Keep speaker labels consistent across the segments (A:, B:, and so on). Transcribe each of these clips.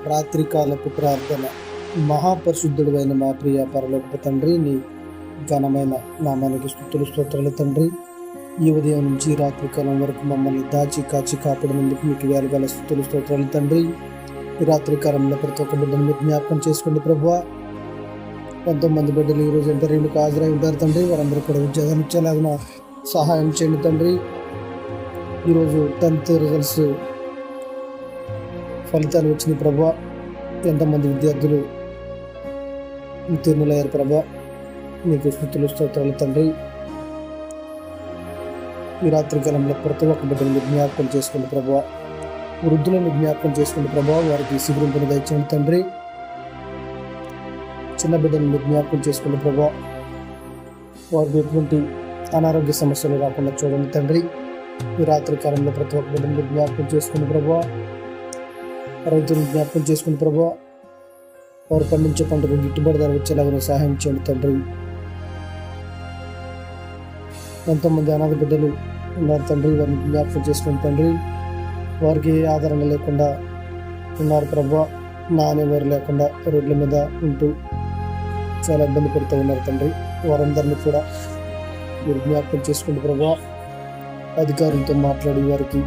A: రాత్రికాలపు ప్రార్థన. మహాపరిశుద్ధుడు అయిన మా ప్రియ పరలోకపు తండ్రి, నీ ఘనమైన నామానికి స్తుతులు స్తోత్రాలు తండ్రి. ఈ ఉదయం నుంచి రాత్రికాలం వరకు మమ్మల్ని దాచి కాచి కాపాడినందుకు మీకు వేల స్తుతులు స్తోత్రాలు తండ్రి. ఈ రాత్రికాలంలో ప్రతి ఒక్క బిడ్డను మీరు జ్ఞాపకం చేసుకోండి ప్రభువా. ఎంతోమంది బిడ్డలు ఈరోజు ఇంటర్వ్యూలకు హాజరై ఉంటారు తండ్రి. వారందరూ కూడా ఉద్యోగాలు ఇచ్చేలాగిన సహాయం చేయండి తండ్రి. ఈరోజు 10th రిజల్ట్స్ ఫలితాలు వచ్చినాయి ప్రభా. ఎంతమంది విద్యార్థులు ఉత్తీర్ణులయ్యారు ప్రభా. మీకు స్తుతులు స్తోత్రాలు తండ్రి. ఈ రాత్రికాలంలో ప్రతి ఒక్క బిడ్డలను జ్ఞాపకం చేసుకోండి ప్రభా. వృద్ధులను జ్ఞాపకం చేసుకోండి ప్రభా. వారికి శిబిరింపును దయచేయండి తండ్రి. చిన్న బిడ్డలను జ్ఞాపకం చేసుకోండి ప్రభా. వారికి ఎటువంటి అనారోగ్య సమస్యలు రాకుండా చూడండి తండ్రి. ఈ రాత్రికాలంలో ప్రతి ఒక్క బిడ్డలను జ్ఞాపకం చేసుకోండి ప్రభా. రైతులను జ్ఞాపకం చేసుకుని ప్రభా. వారు పండించే పంటకు గిట్టుబాటు ధర వచ్చేలాగా సహాయం చేయండి తండ్రి. ఎంతోమంది అనాథ బిడ్డలు ఉన్నారు తండ్రి. వారిని జ్ఞాపకం చేసుకుని తండ్రి. వారికి ఆదరణ లేకుండా ఉన్నారు ప్రభా. నానేవారు లేకుండా రోడ్ల మీద ఉంటూ చాలా ఇబ్బంది పడుతూ ఉన్నారు తండ్రి. వారందరినీ కూడా మీరు జ్ఞాపకం చేసుకోండి ప్రభా. అధికారులతో మాట్లాడి వారికి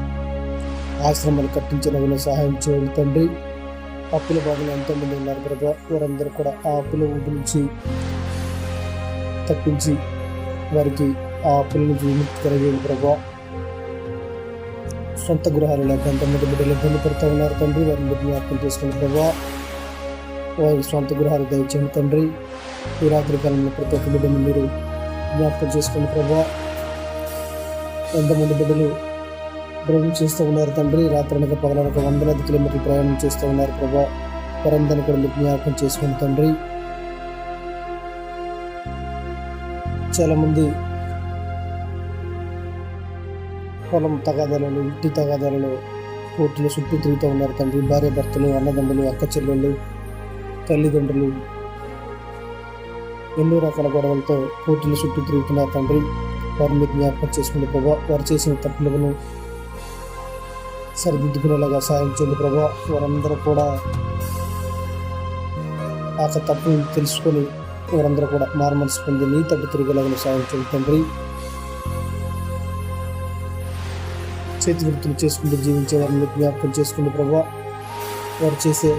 A: ఆశ్రమాలు కట్టించడానికి సహాయం చేయండి తండ్రి. అప్పుల బాధలు ఎంతోమంది ఉన్నారు ప్రభా. వారందరూ కూడా ఆ అప్పుల ఊటి నుంచి తప్పించి వారికి ఆ అప్పుల నుంచి విముక్తి కలిగేది ప్రభా. సొంత గృహాలు లేక ఎంతమంది బిడ్డలు ఇబ్బంది పడుతూ ఉన్నారు తండ్రి. వారిని జ్ఞాపకం చేసుకుని ప్రభా. వారి సొంత గృహాలు దయచేయండి తండ్రి. ఈ రాత్రి కాలంలో ప్రతి ఒక్క బిడ్డను మీరు జ్ఞాపకం చేసుకుని ప్రభా. ఎంతమంది బిడ్డలు డ్రైవింగ్ చేస్తూ ఉన్నారు తండ్రి. రాత్రనక పగలనక వందలాది కిలోమీటర్లు ప్రయాణం చేస్తూ ఉన్నారు ప్రభా. వారందరినీ కూడా మీరు జ్ఞాపకం చేసుకుని తండ్రి. చాలా మంది పొలం తగాదాలలో, ఇంటి తగాదాలలో, కోర్టులో చుట్టూ తిరుగుతూ ఉన్నారు తండ్రి. భార్య భర్తలు, అన్నదమ్ములు, అక్క చెల్లెళ్ళు, తల్లిదండ్రులు ఎన్నో రకాల గొడవలతో కోర్టుల చుట్టూ తిరుగుతున్నారు తండ్రి. వారిని మీరు జ్ఞాపకం చేసుకునే ప్రభా. వారు చేసిన తప్పులను సరిదిద్దుకునేలాగా సహాయం చేయండి ప్రభా. వారందరూ కూడా ఆ తప్పును తెలుసుకొని వారందరూ కూడా మారుమనసు పొంది నీ తట్టు తిరిగేలాగా సహాయం చేయండి తండ్రి. చేతి వృత్తులు చేసుకుంటూ జీవించే వారిని జ్ఞాపకం చేసుకుని ప్రభా. వారు చేసే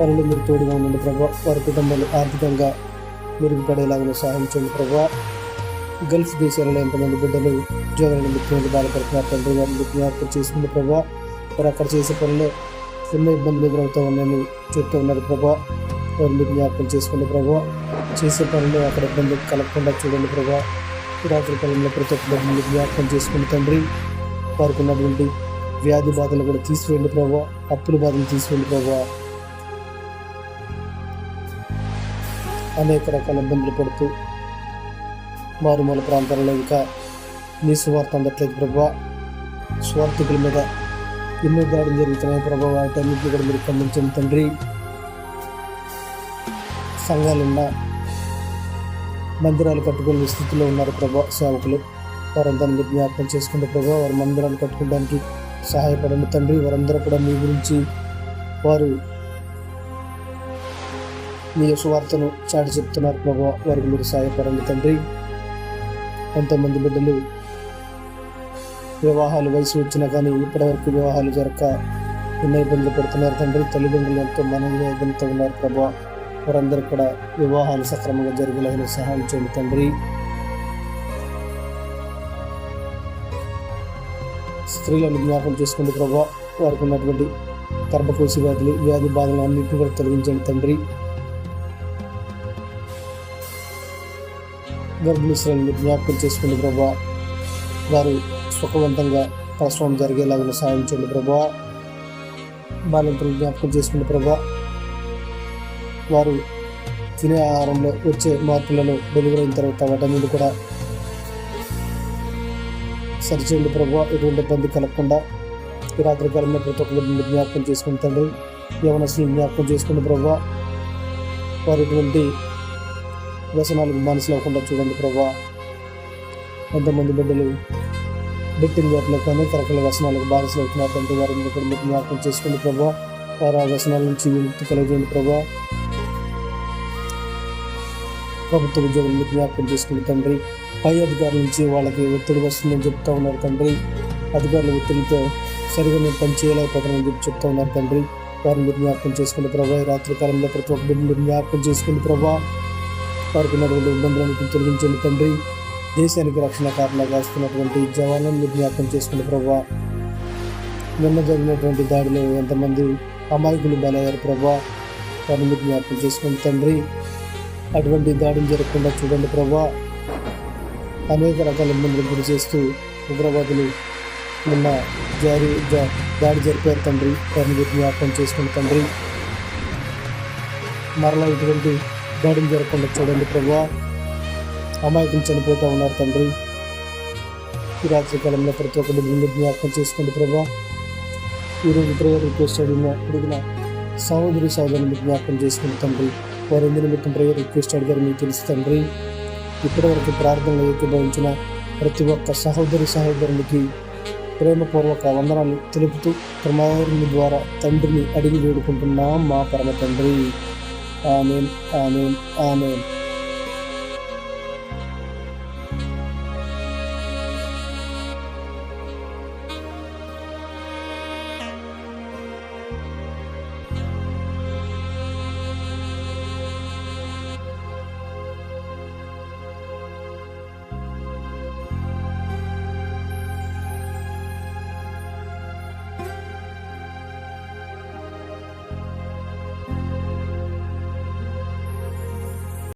A: పనులు మీరు తోడుగా ఉండండి ప్రభా. వారి కుటుంబాలు ఆర్థికంగా మెరుగుపడేలాగా సహాయం చేయండి ప్రభా. గల్ఫ్ దేశాలలో ఎంతమంది బిడ్డలు ఉద్యోగాల నిమిత్తం బాధపడుతున్నారు తండ్రి. వారిని జ్ఞాపకం చేసుకుని ప్రభా. వారు అక్కడ చేసే పనుల్లో ఎన్నో ఇబ్బందులు ఎదురవుతూ ఉన్నాయని చెప్తూ ఉన్నారు ప్రభా. వారిని జ్ఞాపకం చేసుకుని ప్రభా. చేసే పనులు అక్కడ ఇబ్బంది కలగకుండా చూడండి ప్రభా. రాత్రి కాలంలో ప్రతి ఒక్క బిడ్డని జ్ఞాపకం చేసుకుని తండ్రి. వారికి ఉన్నటువంటి వ్యాధి బాధలు కూడా తీసివేయండి ప్రభా. అప్పుల బాధలు తీసివేయండి ప్రభా. అనేక రకాల ఇబ్బందులు పడుతూ మారుమూల ప్రాంతాలలో ఇంకా నీ సువార్త అందట్లేదు ప్రభా. స్వార్థకుల మీద ఎన్నో దాడులు జరుగుతున్నాయి ప్రభా. వాటన్నిటిని కూడా మీరు ఖండించండి తండ్రి. సంఘాలున్న మందిరాలు కట్టుకునే స్థితిలో ఉన్నారు ప్రభా సేవకులు. వారందరినీ మీరు జ్ఞాపకం చేసుకుంటే ప్రభా. వారి మందిరాలు కట్టుకోవడానికి సహాయపడండి తండ్రి. వారందరూ కూడా మీ గురించి వారు మీ సువార్తను చాటి చెప్తున్నారు ప్రభా. వారికి మీరు సహాయపడండి తండ్రి. ఎంతోమంది బిడ్డలు వివాహాలు వయసు వచ్చినా కానీ ఇప్పటివరకు వివాహాలు జరగక ఎన్నో ఇబ్బందులు పడుతున్నారు తండ్రి. తల్లిదండ్రులు ఎంతో మనోవేదనతో ఉన్నారు ప్రభా. వారందరూ కూడా వివాహాలు సక్రమంగా జరిగేలాగా సహాయం చేయండి తండ్రి. స్త్రీలను జ్ఞాపకం చేసుకోండి ప్రభా. వారికి ఉన్నటువంటి గర్భకోశ వ్యాధి బాధలు అన్నింటినీ కూడా తొలగించండి తండ్రి. గర్భిణీ స్త్రీలను జ్ఞాపకం చేసుకోండి ప్రభా. వారు సుఖవంతంగా ప్రసవం జరిగేలాగా సాయం చేయండి ప్రభా. బాలింతలు జ్ఞాపకం చేసుకోండి ప్రభా. వారు తినే ఆహారంలో వచ్చే మార్పులను డెలివరీ అయిన తర్వాత వాటన్నిటి కూడా సరిచేయండి ప్రభా. ఎటువంటి ఇబ్బంది కలగకుండా ఈ రాత్రికాలంలో ప్రతి ఒక్కరిని జ్ఞాపకం చేసుకుని తండ్రి. యవనస్తులను జ్ఞాపకం చేసుకుని ప్రభా. వారు ఎటువంటి వ్యసనాలకు మనసు లేకుండా చూడండి ప్రభా. ఎంతమంది బిడ్డలు బెట్టింగ్ వాటిలో కానీ రకరకాల వ్యసనాలకు బానిసలు అవుతున్నారు తండ్రి. వారిని కూడా మీరు జ్ఞాపకం చేసుకోండి ప్రభా. వారు ఆ వ్యసనాల నుంచి విముక్తి కలిగేయండి ప్రభా. ప్రభుత్వ ఉద్యోగులను జ్ఞాపకం చేసుకుని తండ్రి, పై అధికారుల నుంచి వాళ్ళకి ఒత్తిడి వస్తుందని చెప్తా ఉన్నారు తండ్రి. అధికారుల ఒత్తిడితో సరిగా మేము పని చేయలేకపోతామని చెప్తా ఉన్నారు తండ్రి. వారిని మీరు జ్ఞాపకం చేసుకుని ప్రభా. ఈ రాత్రి కాలంలో ప్రతి ఒక్క బిడ్డను మీరు జ్ఞాపకం చేసుకుని ప్రభా. వారికి ఉన్నటువంటి ఇబ్బందులను తొలగించండి తండ్రి. దేశానికి రక్షణ కారణంగా వస్తున్నటువంటి జవాన్లను మీరు జ్ఞాపకం చేసుకుని ప్రభా. నిన్న జరిగినటువంటి దాడిలో ఎంతమంది అమాయకులు బలయ్యారు ప్రభా. వారిని మీరు జ్ఞాపకం చేసుకుని తండ్రి. అటువంటి దాడులు జరగకుండా చూడండి ప్రభా. అనేక రకాల ఇబ్బందులు గురి చేస్తూ ఉగ్రవాదులు నిన్న దాడి జరిపారు తండ్రి. వారిని మీరు జ్ఞాపకం చేసుకుని తండ్రి. మరలా ఇటువంటి దాడులు జరగకుండా చూడండి ప్రభా. అమాయకులు చనిపోతూ ఉన్నారు తండ్రి. ఈ రాత్రి కాలంలో ప్రతి ఒక్కరి మీరు జ్ఞాపకం చేసుకోండి ప్రభా. ఈరోజు ప్రేయర్ రిక్వెస్ట్ అడిగిన సహోదరుని జ్ఞాపకం చేసుకుని తండ్రి. వారు ఎందు నిమిత్తం ప్రేయర్ రిక్వెస్ట్ అడిగారు మీకు తెలుసు తండ్రి. ఇప్పటివరకు ప్రార్థనలు ఏకీభవించిన ప్రతి ఒక్క సహోదరునికి ప్రేమపూర్వక వందనాలు తెలుపుతూ కుమారుని ద్వారా తండ్రిని అడిగి వేడుకుంటున్నాం మా పరమ తండ్రి. ఆమేన్, ఆమేన్, ఆమేన్.